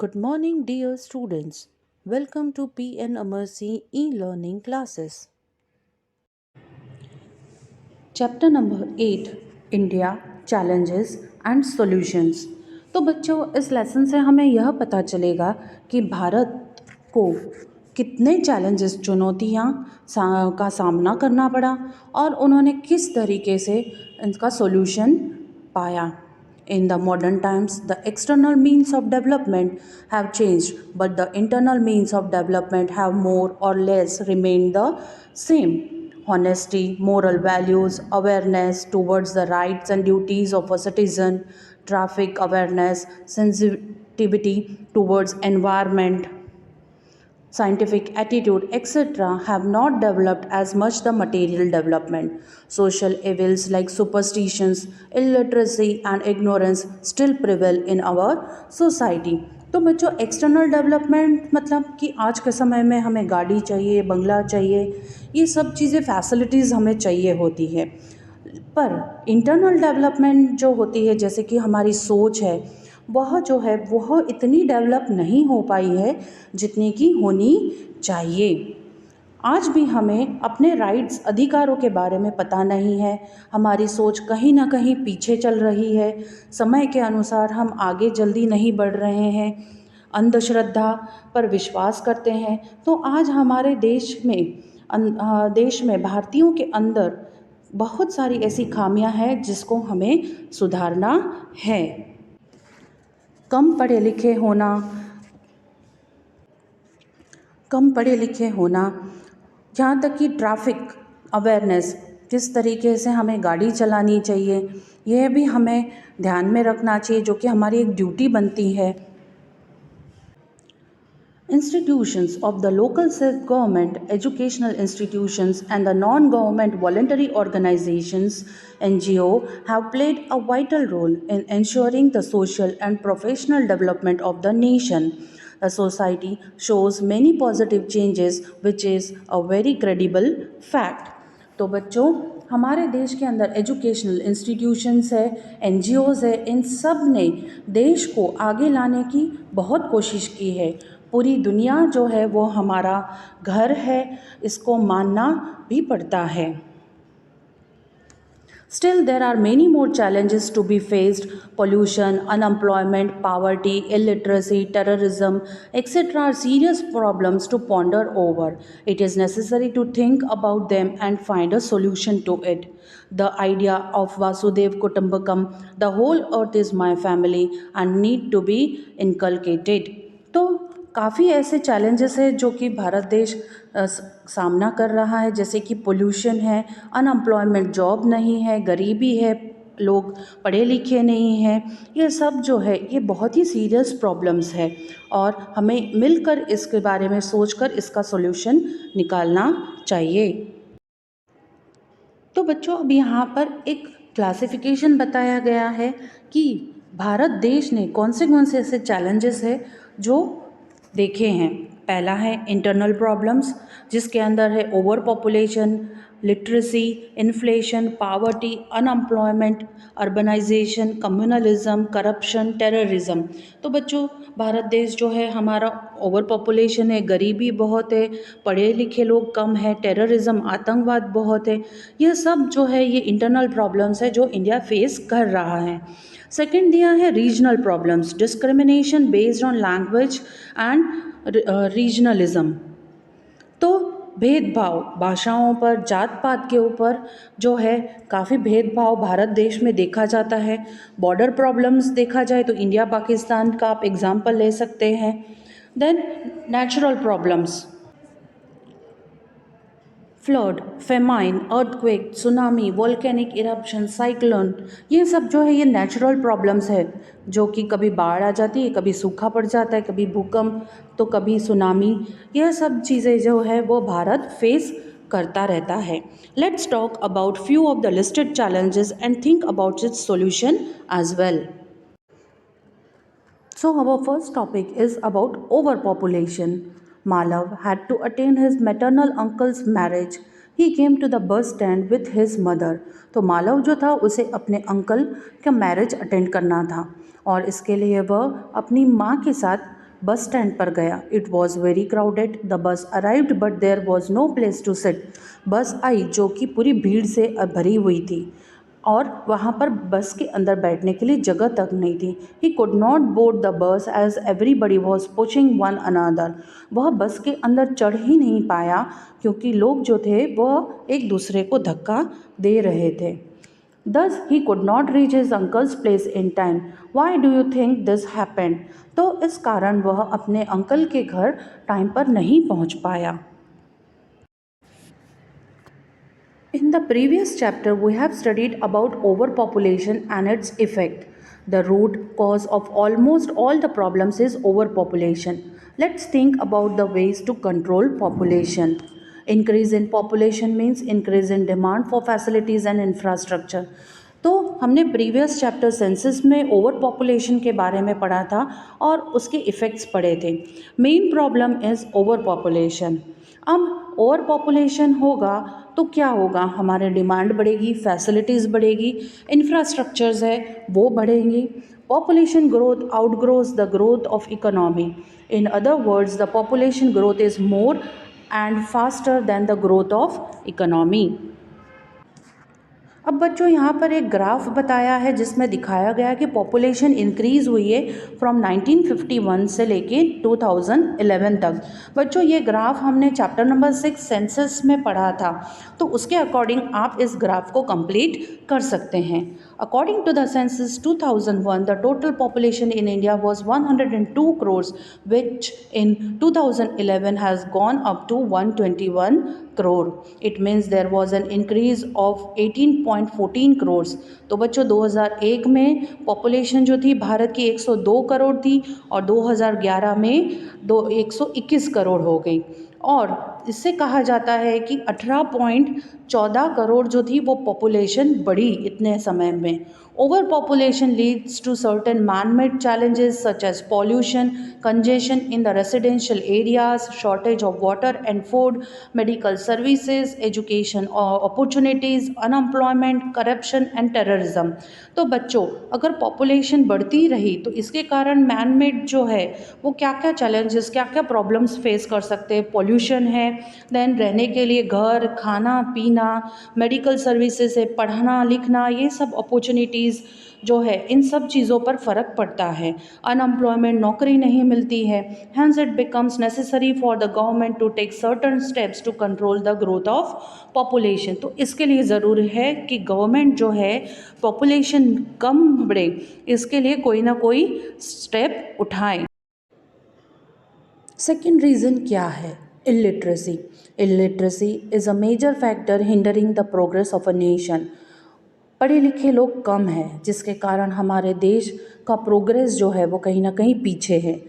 Good morning, dear students. Welcome to PN Amarsi e-learning classes. Chapter number 8, India Challenges and Solutions. तो बच्चों, इस lesson से हमें यह पता चलेगा कि भारत को कितने चैलेंजेस का सामना करना पड़ा और उन्होंने किस तरीके से इनका सॉल्यूशन पाया. In the modern times, the external means of development have changed, but the internal means of development have more or less remained the same. Honesty, moral values, awareness towards the rights and duties of a citizen, traffic awareness, sensitivity towards environment, scientific attitude, etc., have not developed as much the material development. Social evils like superstitions, illiteracy, and ignorance still prevail in our society. तो बच्चों, external development मतलब कि आज के समय में हमें गाड़ी चाहिए, बंगला चाहिए, ये सब चीज़ें फैसिलिटीज़ हमें चाहिए होती है. पर इंटरनल डेवलपमेंट जो होती है, जैसे कि हमारी सोच है, वह जो है वह इतनी डेवलप नहीं हो पाई है जितनी कि होनी चाहिए. आज भी हमें अपने राइट्स, अधिकारों के बारे में पता नहीं है. हमारी सोच कहीं ना कहीं पीछे चल रही है. समय के अनुसार हम आगे जल्दी नहीं बढ़ रहे हैं. अंधश्रद्धा पर विश्वास करते हैं. तो आज हमारे देश में भारतीयों के अंदर बहुत सारी ऐसी खामियां हैं जिसको हमें सुधारना है. कम पढ़े लिखे होना, यहाँ तक कि ट्रैफिक अवेयरनेस, किस तरीके से हमें गाड़ी चलानी चाहिए, यह भी हमें ध्यान में रखना चाहिए, जो कि हमारी एक ड्यूटी बनती है. Institutions of the local self-government, educational institutions, and the non-government voluntary organizations (NGO) have played a vital role in ensuring the social and professional development of the nation. The society shows many positive changes, which is a very credible fact. तो बच्चों, हमारे देश के अंदर educational institutions है, NGOs है, इन सब ने देश को आगे लाने की बहुत कोशिश की है. पूरी दुनिया जो है वो हमारा घर है, इसको मानना भी पड़ता है. Still, there are many more challenges to be faced. Pollution, unemployment, poverty, illiteracy, terrorism, etc. are serious problems to ponder over. It is necessary to think about them and find a solution to it. The idea of Vasudev Kutumbakam, the whole earth is my family, and need to be inculcated. तो काफ़ी ऐसे challenges है जो कि भारत देश सामना कर रहा है, जैसे कि पोल्यूशन है, अनएम्प्लॉयमेंट, जॉब नहीं है, गरीबी है, लोग पढ़े लिखे नहीं हैं. ये सब जो है ये बहुत ही सीरियस प्रॉब्लम्स है और हमें मिलकर इसके बारे में सोचकर इसका सॉल्यूशन निकालना चाहिए. तो बच्चों, अब यहाँ पर एक क्लासिफिकेशन बताया गया है कि भारत देश ने कौन से ऐसे चैलेंजेस है जो देखे हैं. पहला है इंटरनल प्रॉब्लम्स, जिसके अंदर है over population, literacy, inflation, poverty, unemployment, urbanisation, communalism, corruption, terrorism. तो बच्चों, भारत देश जो है हमारा ओवर पॉपुलेशन है, गरीबी बहुत है, पढ़े लिखे लोग कम है, टेररिज्म, आतंकवाद बहुत है. यह सब जो है ये इंटरनल प्रॉब्लम्स है जो इंडिया फेस कर रहा है. सेकंड दिया है regional problems, discrimination based on language and regionalism. तो भेदभाव, भाषाओं पर, जात पात के ऊपर जो है काफ़ी भेदभाव भारत देश में देखा जाता है. बॉर्डर प्रॉब्लम्स देखा जाए तो इंडिया पाकिस्तान का आप एग्जाम्पल ले सकते हैं. Then natural problems, flood, famine, earthquake, tsunami, volcanic eruption, cyclone, ये सब जो है ये नेचुरल प्रॉब्लम्स है जो कि कभी बाढ़ आ जाती है, कभी सूखा पड़ जाता है, कभी भूकंप, तो कभी सुनामी. यह सब चीज़ें जो है वो भारत फेस करता रहता है. Let's talk about few of the listed challenges and think about its solution as well. So our first topic is about overpopulation. Malav had to attend his maternal uncle's marriage. He came to the bus stand with his mother. तो मालव जो था उसे अपने uncle का marriage attend करना था और इसके लिए वह अपनी माँ के साथ बस स्टैंड पर गया। It was very crowded. The bus arrived but there was no place to sit. Bus आई जो कि पूरी भीड़ से भरी हुई थी और वहाँ पर बस के अंदर बैठने के लिए जगह तक नहीं थी। He could not board the bus as everybody was pushing one another. वह बस के अंदर चढ़ ही नहीं पाया क्योंकि लोग जो थे वह एक दूसरे को धक्का दे रहे थे। Thus, he could not reach his uncle's place in time. Why do you think this happened? तो इस कारण वह अपने अंकल के घर टाइम पर नहीं पहुंच पाया। In the previous chapter, we have studied about overpopulation and its effect. The root cause of almost all the problems is overpopulation. Let's think about the ways to control population. Increase in population means increase in demand for facilities and infrastructure. तो हमने previous chapter census में over population के बारे में पढ़ा था और उसके इफ़ेक्ट्स पढ़े थे। Main problem is over population. अब ओवर पॉपुलेशन होगा तो क्या होगा, हमारे डिमांड बढ़ेगी, फैसिलिटीज़ बढ़ेगी, इंफ्रास्ट्रक्चर्स है वो बढ़ेंगी। Population growth outgrows the growth of economy. In other words the population growth is more and faster than the growth of economy. अब बच्चों यहाँ पर एक ग्राफ बताया है जिसमें दिखाया गया है कि पॉपुलेशन इंक्रीज़ हुई है फ्रॉम 1951 से लेके 2011 तक। बच्चों ये ग्राफ हमने चैप्टर नंबर 6 सेंसस में पढ़ा था, तो उसके अकॉर्डिंग आप इस ग्राफ को कंप्लीट कर सकते हैं। According to the census 2001 the total population in India was 102 crores which in 2011 has gone up to 121 crore. It means there was an increase of 18.14 crores. तो बच्चों 2001 में पॉपुलेशन जो थी भारत की 102 करोड़ थी और 2011 में 121 करोड़ हो गई। और इससे कहा जाता है कि 18.14 करोड़ जो थी वो पॉपुलेशन बढ़ी इतने समय में। Over population leads to certain man made challenges such as pollution, congestion in the residential areas, shortage of water and food, medical services, education opportunities, unemployment, corruption and terrorism। तो बच्चों अगर पॉपुलेशन बढ़ती रही तो इसके कारण मैन मेड जो है वो क्या क्या चैलेंजेस, क्या क्या प्रॉब्लम्स फेस कर सकते हैं। पॉल्यूशन है, देन रहने के लिए घर, खाना पीना, मेडिकल सर्विसेज है, पढ़ना लिखना, ये सब अपॉर्चुनिटीज़ जो है इन सब चीज़ों पर फ़र्क पड़ता है। अनएम्प्लॉयमेंट, नौकरी नहीं मिलती है। Hence it becomes necessary for the government to take certain steps to control the growth of population. तो इसके लिए ज़रूरी है कि गवर्नमेंट जो है पॉपुलेशन कम बढ़े इसके लिए कोई ना कोई स्टेप उठाए। सेकेंड रीज़न क्या है? Illiteracy. Illiteracy is a major factor hindering the progress of a nation. पढ़े लिखे लोग कम हैं जिसके कारण हमारे देश का प्रोग्रेस जो है वो कहीं ना कहीं पीछे है।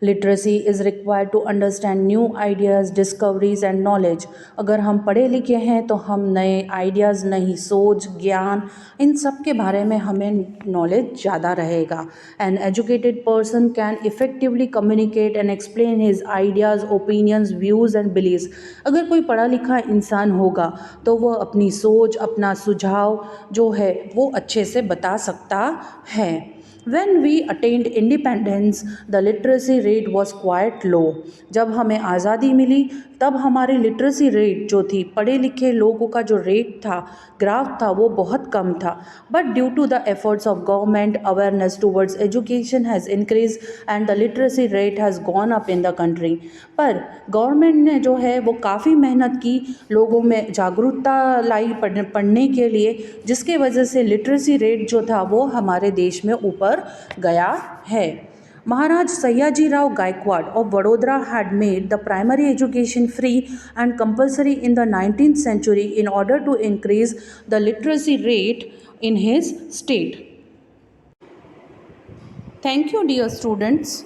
Literacy is required to understand new ideas, discoveries and knowledge. अगर हम पढ़े लिखे हैं तो हम नए आइडियाज़, नई सोच, ज्ञान, इन सब के बारे में हमें नॉलेज ज़्यादा रहेगा। An educated person can effectively communicate and explain his ideas, opinions, views and beliefs. अगर कोई पढ़ा लिखा इंसान होगा तो वह अपनी सोच, अपना सुझाव जो है वो अच्छे से बता सकता है। When we attained independence, the literacy rate was quite low. जब हमें आज़ादी मिली तब हमारी लिटरेसी रेट जो थी, पढ़े लिखे लोगों का जो रेट था, ग्राफ था, वो बहुत कम था। But due to the efforts of government, awareness towards education has increase and the literacy rate has gone up in the country. पर गवर्नमेंट ने जो है वो काफ़ी मेहनत की, लोगों में जागरूकता लाई पढ़ने के लिए, जिसके वजह से लिटरेसी रेट जो था वो हमारे देश में ऊपर गया है। Maharaj Sayaji Rao Gaikwad of Vadodara had made the primary education free and compulsory in the 19th century in order to increase the literacy rate in his state. Thank you, dear students.